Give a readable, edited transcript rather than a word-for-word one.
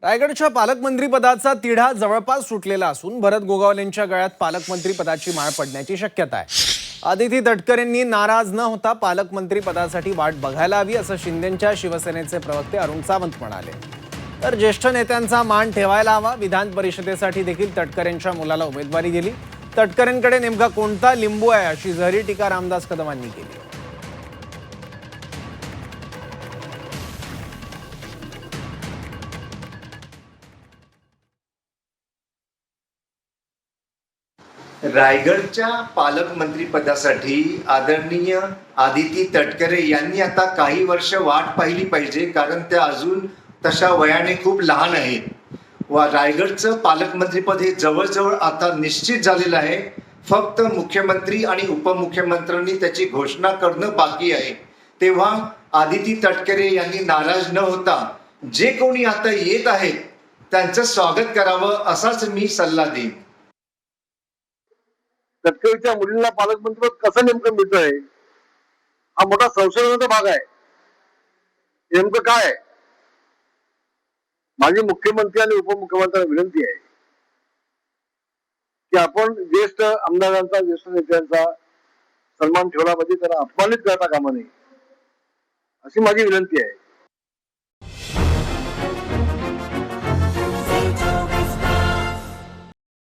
रायगडच्या पालकमंत्रीपदाचा तिढा जवळपास सुटलेला असून भरत गोगावलेंच्या गळ्यात पालकमंत्रीपदाची माळ पडण्याची शक्यता आहे। आदिती तटकरेंनी नाराज न होता पालकमंत्रीपदासाठी वाट बघायला हवी असं शिंदेंच्या शिवसेनेचे प्रवक्ते अरुण सावंत म्हणाले। तर ज्येष्ठ नेत्यांचा मान ठेवायला हवा। विधान परिषदेसाठी देखील तटकरेंच्या मुलाला उमेदवारी गेली। तटकरेंकडे नेमका कोणता लिंबू आहे अशी जहरी टीका रामदास कदमांनी केली। रायगडच्या पालकमंत्रीपदासाठी आदरणीय आदिती तटकरे यांनी आता काही वर्ष वाट पाहिली पाहिजे, कारण त्या अजून तशा वयाने खूप लहान आहेत व रायगडचं पालकमंत्रीपद हे जवळजवळ आता निश्चित झालेलं आहे। फक्त मुख्यमंत्री आणि उपमुख्यमंत्र्यांनी त्याची घोषणा करणं बाकी आहे। तेव्हा आदिती तटकरे यांनी नाराज न होता जे कोणी आता येत आहेत त्यांचं स्वागत करावं असाच मी सल्ला देईन। तटकरेच्या मुलींना पालकमंत्रीपद कसं नेमकं मिळतंय हा मोठा संशोधनाचा भाग आहे। नेमकं काय आहे? माझी मुख्यमंत्री आणि उपमुख्यमंत्र्यांना विनंती आहे की आपण ज्येष्ठ आमदारांचा, ज्येष्ठ नेत्यांचा सन्मान ठेवला पाहिजे, त्यांना अपमानित करता कामा नये अशी माझी विनंती आहे।